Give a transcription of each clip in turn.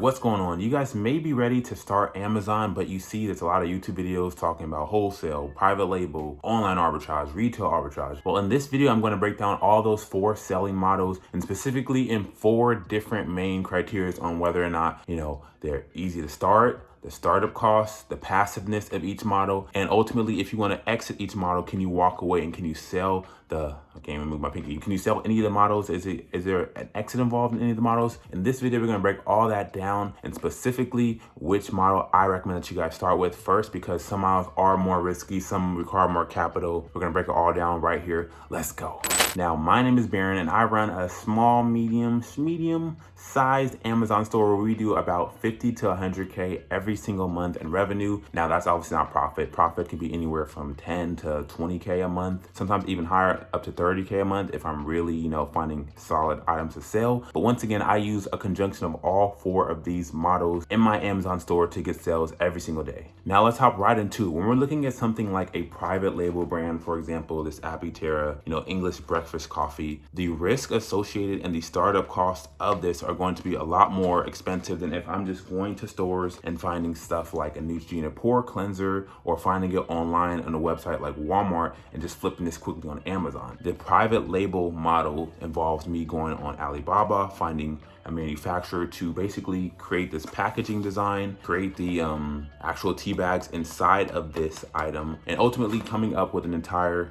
what's going on? You guys may be ready to start Amazon, but you see there's a lot of YouTube videos talking about wholesale, private label, online arbitrage, retail arbitrage. Well, in this video, I'm going to break down all those 4 selling models, and specifically in 4 different main criteria on whether or not, they're easy to start, the startup costs, the passiveness of each model, and ultimately, if you want to exit each model, can you walk away and can you sell I can't even move my pinky. Can you sell any of the models? Is there an exit involved in any of the models? In this video, we're going to break all that down, and specifically which model I recommend that you guys start with first, because some models are more risky, some require more capital. We're going to break it all down right here. Let's go. Now, my name is Baron, and I run a small, medium sized Amazon store where we do about 50 to 100K every single month in revenue. Now, that's obviously not profit. Profit can be anywhere from 10 to 20K a month, sometimes even higher, up to 30K a month if I'm really, finding solid items to sell. But once again, I use a conjunction of all 4 of these models in my Amazon store to get sales every single day. Now let's hop right into it. When we're looking at something like a private label brand, for example, this Arbitrage, English breakfast coffee, the risk associated and the startup costs of this are going to be a lot more expensive than if I'm just going to stores and finding stuff like a Neutrogena pore cleanser, or finding it online on a website like Walmart and just flipping this quickly on Amazon. The private label model involves me going on Alibaba, finding a manufacturer to basically create this packaging design, create the actual tea bags inside of this item, and ultimately coming up with an entire,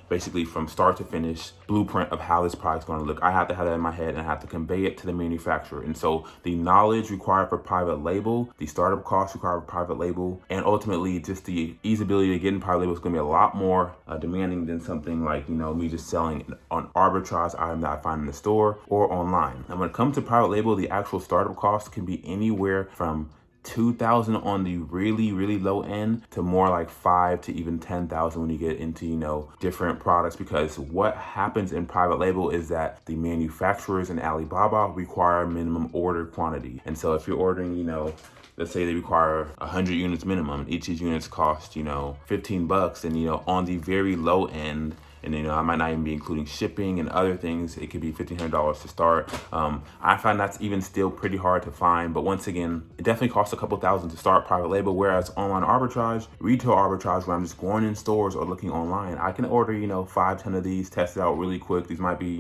basically from start to finish blueprint of how this product's going to look. I have to have that in my head and I have to convey it to the manufacturer. And so the knowledge required for private label, the startup costs required for private label, and ultimately just the easeability to get in private label is going to be a lot more demanding than something like, me just selling an arbitrage item that I find in the store or online. And when it comes to private label, the actual startup cost can be anywhere from $2,000 on the really low end to more like $5,000 to even $10,000 when you get into different products, because what happens in private label is that the manufacturers in Alibaba require minimum order quantity. And so if you're ordering, let's say they require 100 units minimum, each of these units cost $15, and on the very low end, and I might not even be including shipping and other things, it could be $1,500 to start. I find that's even still pretty hard to find, but once again, it definitely costs a couple thousand to start private label, whereas online arbitrage, retail arbitrage, where I'm just going in stores or looking online, I can order 5, 10 of these, test it out really quick. These might be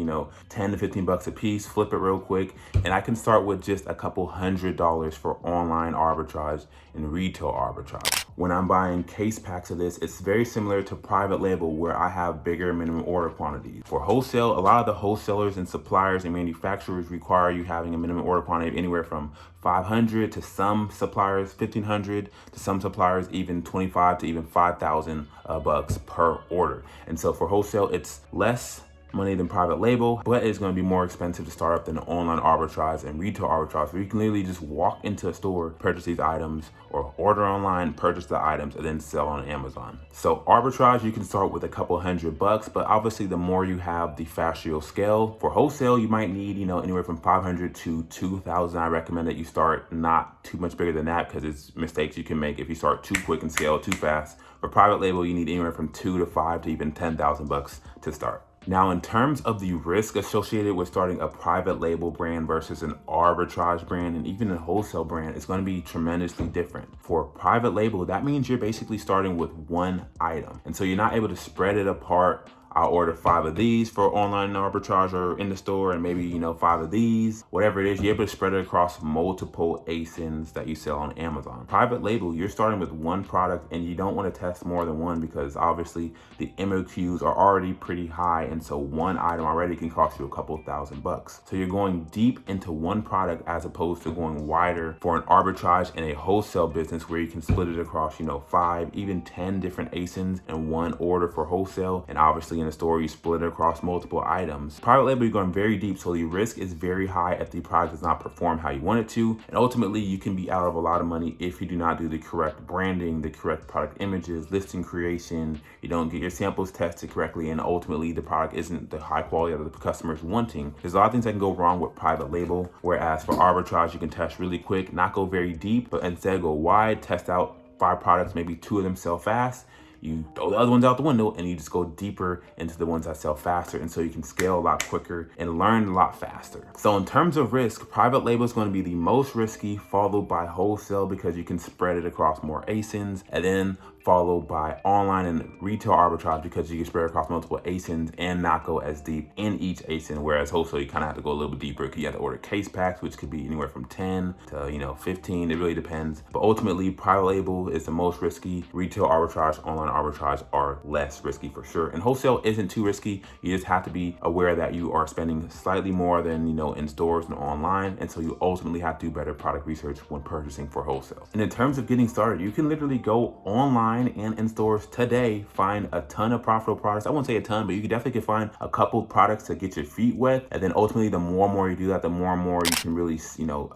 10 to 15 bucks a piece, flip it real quick, and I can start with just a couple $100 for online arbitrage and retail arbitrage. When I'm buying case packs of this, it's very similar to private label, where I have bigger minimum order quantities. For wholesale, a lot of the wholesalers and suppliers and manufacturers require you having a minimum order quantity of anywhere from 500 to some suppliers 1,500 to some suppliers even 25 to even 5,000 bucks per order. And so for wholesale, it's less money than private label, but it's going to be more expensive to start up than online arbitrage and retail arbitrage, where you can literally just walk into a store, purchase these items, or order online, purchase the items, and then sell on Amazon. So arbitrage, you can start with a couple $100, but obviously the more you have, the faster you'll scale. For wholesale, you might need, anywhere from 500 to 2,000. I recommend that you start not too much bigger than that, because it's mistakes you can make if you start too quick and scale too fast. For private label, you need anywhere from 2 to 5 to even 10,000 bucks to start. Now, in terms of the risk associated with starting a private label brand versus an arbitrage brand and even a wholesale brand, it's going to be tremendously different. For private label, that means you're basically starting with one item. And so you're not able to spread it apart. I'll order 5 of these for online arbitrage or in the store, and maybe 5 of these, whatever it is, you're able to spread it across multiple ASINs that you sell on Amazon. Private label, you're starting with one product, and you don't want to test more than one, because obviously the MOQs are already pretty high, and so one item already can cost you a couple $1,000. So you're going deep into one product as opposed to going wider for an arbitrage and a wholesale business, where you can split it across 5, even 10 different ASINs in one order for wholesale, and obviously in a store you split it across multiple items. Private label, you're going very deep, so the risk is very high if the product does not perform how you want it to, and ultimately you can be out of a lot of money if you do not do the correct branding, the correct product images, listing creation, you don't get your samples tested correctly, and ultimately the product isn't the high quality that the customer is wanting. There's a lot of things that can go wrong with private label, whereas for arbitrage, you can test really quick, not go very deep, but instead go wide, test out 5 products, maybe 2 of them sell fast. you throw the other ones out the window and you just go deeper into the ones that sell faster. And so you can scale a lot quicker and learn a lot faster. So in terms of risk, private label is going to be the most risky, followed by wholesale because you can spread it across more ASINs, and then followed by online and retail arbitrage because you can spread across multiple ASINs and not go as deep in each ASIN. Whereas wholesale, you kind of have to go a little bit deeper because you have to order case packs, which could be anywhere from 10 to 15. It really depends. But ultimately, private label is the most risky. Retail arbitrage, online arbitrage are less risky for sure. And wholesale isn't too risky. You just have to be aware that you are spending slightly more than in stores and online, and so you ultimately have to do better product research when purchasing for wholesale. And in terms of getting started, you can literally go online and in stores today, find a ton of profitable products. I won't say a ton, but you definitely can find a couple products to get your feet wet. And then ultimately, the more and more you do that, the more and more you can really,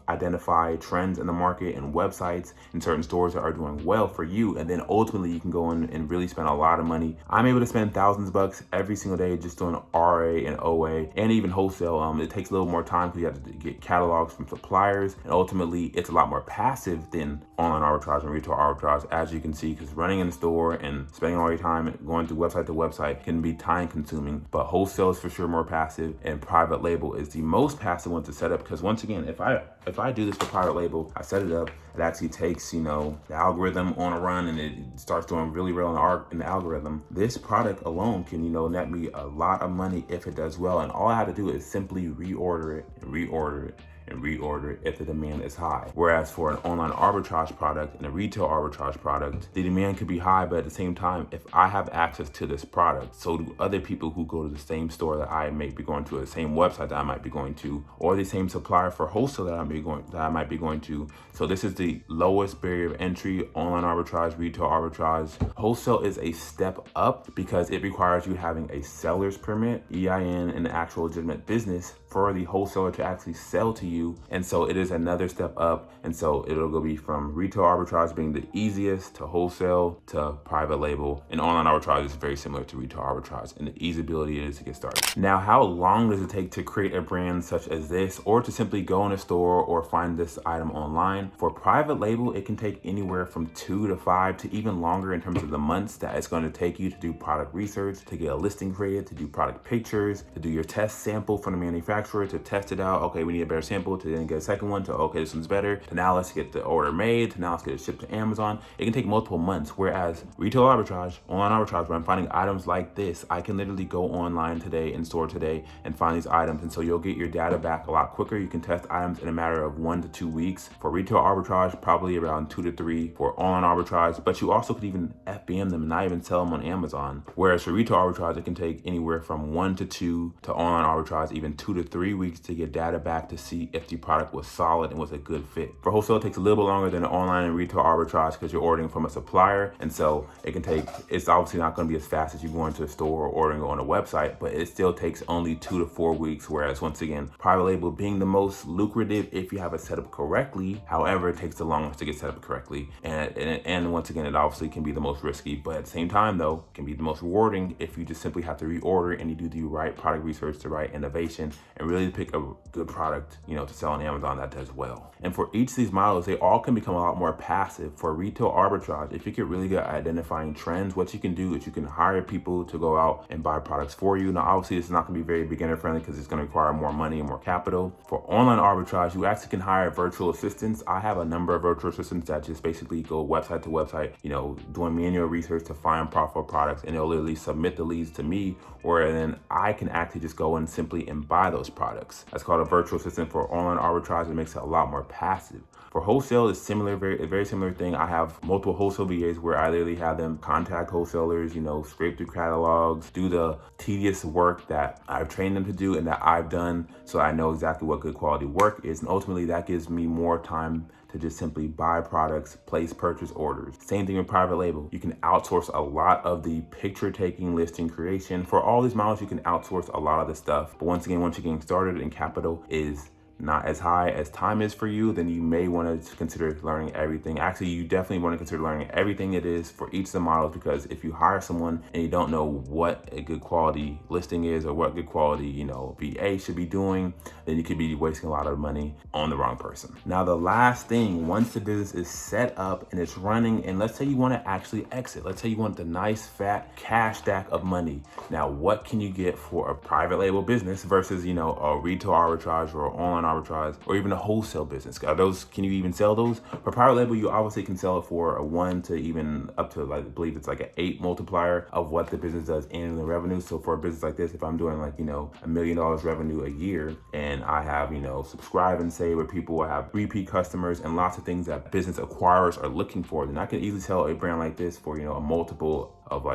identify trends in the market and websites in certain stores that are doing well for you. And then ultimately, you can go in and really spend a lot of money. I'm able to spend thousands of bucks every single day just doing RA and OA and even wholesale. It takes a little more time because you have to get catalogs from suppliers. And ultimately, it's a lot more passive than online arbitrage and retail arbitrage, as you can see, because running in the store and spending all your time going to website to website can be time consuming. But wholesale is for sure more passive, and private label is the most passive one to set up, because once again, if I do this for private label, I set it up, it actually takes the algorithm on a run and it starts doing really well in the algorithm. This product alone can net me a lot of money if it does well, and all I have to do is simply reorder it and reorder it and reorder it if the demand is high. Whereas for an online arbitrage product and a retail arbitrage product, the demand could be high, but at the same time, if I have access to this product, so do other people who go to the same store that I may be going to, or the same website that I might be going to, or the same supplier for wholesale that I might be going to. So this is the lowest barrier of entry: online arbitrage, retail arbitrage. Wholesale is a step up because it requires you having a seller's permit, EIN, and an actual legitimate business for the wholesaler to actually sell to you. And so it is another step up. And so it'll go be from retail arbitrage being the easiest to wholesale to private label. And online arbitrage is very similar to retail arbitrage and the easyability it is to get started. Now, how long does it take to create a brand such as this, or to simply go in a store or find this item online? For private label, it can take anywhere from 2 to 5 to even longer in terms of the months that it's going to take you to do product research, to get a listing created, to do product pictures, to do your test sample from the manufacturer, to test it out. Okay, we need a better sample, to then get a second one, to okay, this one's better, to now let's get the order made, to now let's get it shipped to Amazon. It can take multiple months. Whereas retail arbitrage, online arbitrage, where I'm finding items like this, I can literally go online today, in store today, and find these items. And so you'll get your data back a lot quicker. You can test items in a matter of 1 to 2 weeks. For retail arbitrage, probably around 2 to 3 for online arbitrage, but you also could even FBM them and not even sell them on Amazon. Whereas for retail arbitrage, it can take anywhere from 1 to 2 to online arbitrage, even 2 to 3 weeks to get data back to see if the product was solid and was a good fit. For wholesale, it takes a little bit longer than online and retail arbitrage because you're ordering from a supplier. And so it's obviously not going to be as fast as you going to a store or ordering on a website, but it still takes only 2 to 4 weeks. Whereas once again, private label being the most lucrative if you have it set up correctly. However, it takes the longest to get set up correctly. And once again, it obviously can be the most risky, but at the same time though, it can be the most rewarding if you just simply have to reorder and you do the right product research, the right innovation, and really pick a good product, to sell on Amazon that does well. And for each of these models, they all can become a lot more passive. For retail arbitrage, if you get really good at identifying trends, what you can do is you can hire people to go out and buy products for you. Now, obviously, it's not going to be very beginner friendly because it's going to require more money and more capital. For online arbitrage, you actually can hire virtual assistants. I have a number of virtual assistants that just basically go website to website, doing manual research to find profitable products, and they'll literally submit the leads to me, where then I can actually just go and simply and buy those products. That's called a virtual assistant. For online arbitrage, it makes it a lot more passive. For wholesale, it's similar, a very similar thing. I have multiple wholesale VAs where I literally have them contact wholesalers, scrape through catalogs, do the tedious work that I've trained them to do and that I've done, so I know exactly what good quality work is. And ultimately, that gives me more time to just simply buy products, place purchase orders. Same thing with private label. You can outsource a lot of the picture taking, listing creation. For all these models, you can outsource a lot of the stuff. But once again, once you're getting started and capital is not as high as time is for you, then you may want to consider learning everything. Actually, you definitely want to consider learning everything it is for each of the models, because if you hire someone and you don't know what a good quality listing is or what good quality, VA should be doing, then you could be wasting a lot of money on the wrong person. Now, the last thing, once the business is set up and it's running, and let's say you want to actually exit, let's say you want the nice fat cash stack of money. Now, what can you get for a private label business versus, a retail arbitrage or online arbitrage or even a wholesale business? Can you even sell those? For private label, you obviously can sell it for a 1 to even up to, I believe it's like an 8 multiplier of what the business does annually revenue. So for a business like this, if I'm doing like, $1 million revenue a year, and I have, subscribe and save where people will have repeat customers and lots of things that business acquirers are looking for, then I can easily sell a brand like this for, a multiple of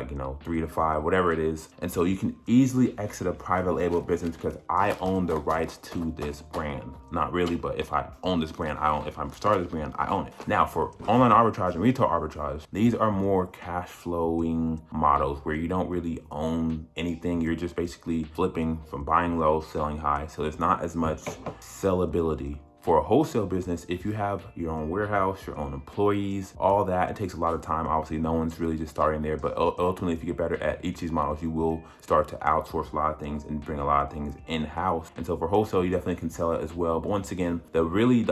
3 to 5, whatever it is. And so you can easily exit a private label business because I own the rights to this brand. Not really, but if I own this brand, if I'm starting this brand, I own it. Now, for online arbitrage and retail arbitrage, these are more cash flowing models where you don't really own anything. You're just basically flipping from buying low, selling high. So there's not as much sellability. For a wholesale business, if you have your own warehouse, your own employees, all that, it takes a lot of time. Obviously, no one's really just starting there, but ultimately, if you get better at each of these models, you will start to outsource a lot of things and bring a lot of things in-house. And so for wholesale, you definitely can sell it as well. But once again, the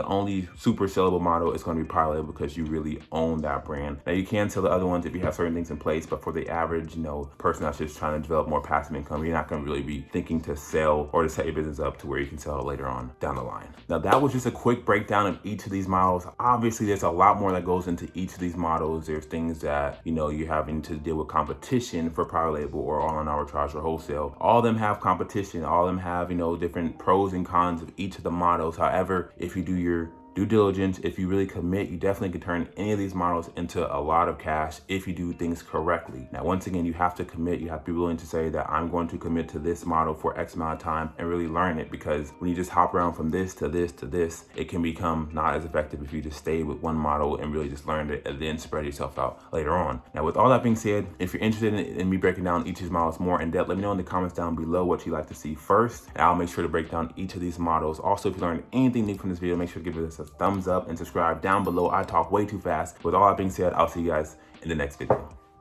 only super sellable model is going to be private label because you really own that brand. Now, you can sell the other ones if you have certain things in place, but for the average, person that's just trying to develop more passive income, you're not going to really be thinking to sell or to set your business up to where you can sell it later on down the line. Now, that was just a quick breakdown of each of these models. Obviously, there's a lot more that goes into each of these models. There's things that, you're having to deal with competition for private label or online arbitrage or wholesale. All of them have competition. All of them have, different pros and cons of each of the models. However, if you do your due diligence, if you really commit, you definitely can turn any of these models into a lot of cash if you do things correctly. Now, once again, you have to commit. You have to be willing to say that I'm going to commit to this model for X amount of time and really learn it, because when you just hop around from this to this to this, it can become not as effective if you just stay with one model and really just learn it and then spread yourself out later on. Now, with all that being said, if you're interested in me breaking down each of these models more in depth, let me know in the comments down below what you'd like to see first, and I'll make sure to break down each of these models. Also, if you learned anything new from this video, make sure to give it a thumbs up and subscribe down below. I talk way too fast. With all that being said, I'll see you guys in the next video.